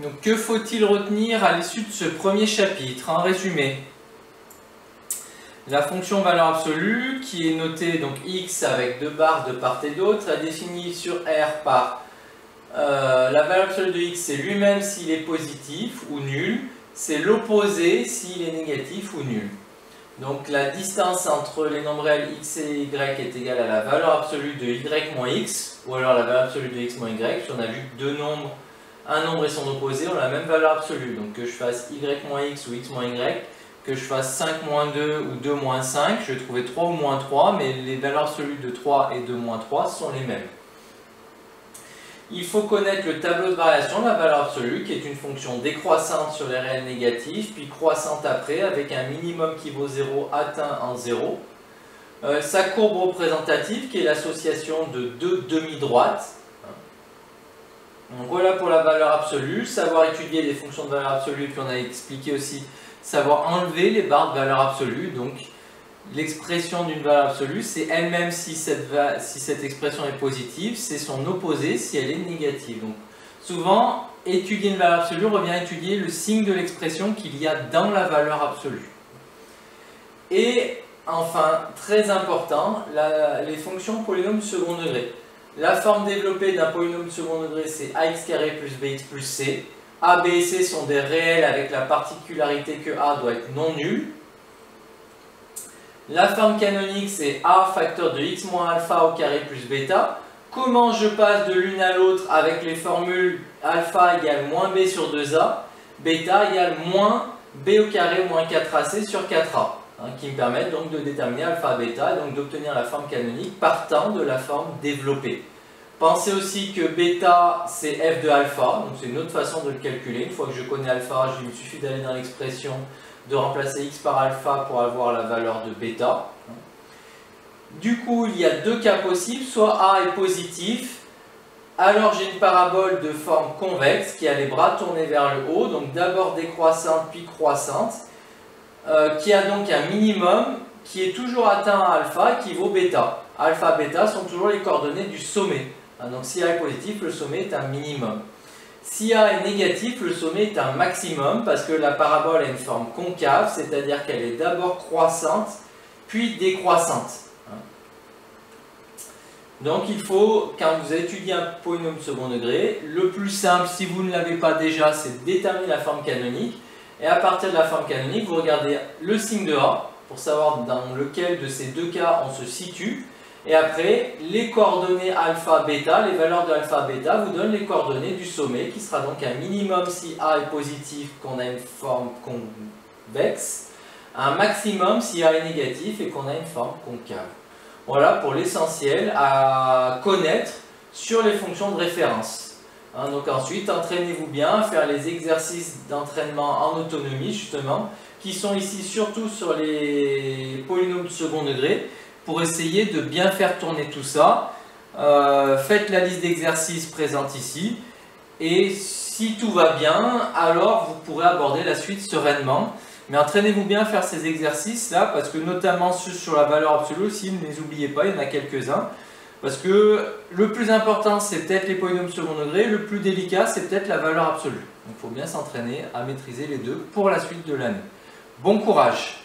Donc que faut-il retenir à l'issue de ce premier chapitre? En résumé, la fonction valeur absolue qui est notée donc x avec 2 barres de part et d'autre est définie sur R par la valeur absolue de x, c'est lui-même s'il est positif ou nul, c'est l'opposé s'il est négatif ou nul. Donc la distance entre les nombres réels x et y est égale à la valeur absolue de y moins x, ou alors la valeur absolue de x moins y, puis on a vu que deux nombres, un nombre et son opposé ont la même valeur absolue. Donc que je fasse y moins x ou x moins y, que je fasse 5 moins 2 ou 2 moins 5, je vais trouver 3 ou moins 3, mais les valeurs absolues de 3 et de moins 3 sont les mêmes. Il faut connaître le tableau de variation de la valeur absolue, qui est une fonction décroissante sur les réels négatifs, puis croissante après, avec un minimum qui vaut 0 atteint en 0. Sa courbe représentative, qui est l'association de deux demi-droites. Donc voilà pour la valeur absolue. Savoir étudier les fonctions de valeur absolue, puis on a expliqué aussi savoir enlever les barres de valeur absolue. Donc l'expression d'une valeur absolue, c'est elle-même si cette expression est positive, c'est son opposé si elle est négative. Donc, souvent, étudier une valeur absolue revient à étudier le signe de l'expression qu'il y a dans la valeur absolue. Et enfin, très important, les fonctions polynômes second degré. La forme développée d'un polynôme second degré, c'est ax carré plus bx plus c. A, b et c sont des réels avec la particularité que a doit être non nul. La forme canonique, c'est a facteur de x moins alpha au carré plus bêta. Comment je passe de l'une à l'autre avec les formules alpha égale moins b sur 2a, bêta égale moins b au carré moins 4ac sur 4a, qui me permettent donc de déterminer alpha bêta et donc d'obtenir la forme canonique partant de la forme développée. Pensez aussi que bêta, c'est f de alpha, donc c'est une autre façon de le calculer. Une fois que je connais alpha, il me suffit d'aller dans l'expression de remplacer x par alpha pour avoir la valeur de bêta. Du coup, il y a deux cas possibles, soit a est positif, alors j'ai une parabole de forme convexe qui a les bras tournés vers le haut, donc d'abord décroissante puis croissante, qui a donc un minimum qui est toujours atteint à alpha qui vaut bêta. Alpha et bêta sont toujours les coordonnées du sommet. Donc si a est positif, le sommet est un minimum. Si A est négatif, le sommet est un maximum parce que la parabole a une forme concave, c'est-à-dire qu'elle est d'abord croissante, puis décroissante. Donc il faut, quand vous étudiez un polynôme second degré, le plus simple, si vous ne l'avez pas déjà, c'est de déterminer la forme canonique. Et à partir de la forme canonique, vous regardez le signe de A, pour savoir dans lequel de ces deux cas on se situe. Et après, les coordonnées alpha, bêta, les valeurs de alpha, bêta vous donnent les coordonnées du sommet, qui sera donc un minimum si A est positif, qu'on a une forme convexe, un maximum si A est négatif et qu'on a une forme concave. Voilà pour l'essentiel à connaître sur les fonctions de référence. Donc ensuite, entraînez-vous bien à faire les exercices d'entraînement en autonomie, justement, qui sont ici surtout sur les polynômes de second degré, pour essayer de bien faire tourner tout ça. Faites la liste d'exercices présente ici et si tout va bien, alors vous pourrez aborder la suite sereinement. Mais entraînez-vous bien à faire ces exercices là parce que notamment sur la valeur absolue aussi, ne les oubliez pas, il y en a quelques-uns. Parce que le plus important c'est peut-être les polynômes second degré, le plus délicat c'est peut-être la valeur absolue. Donc il faut bien s'entraîner à maîtriser les deux pour la suite de l'année. Bon courage!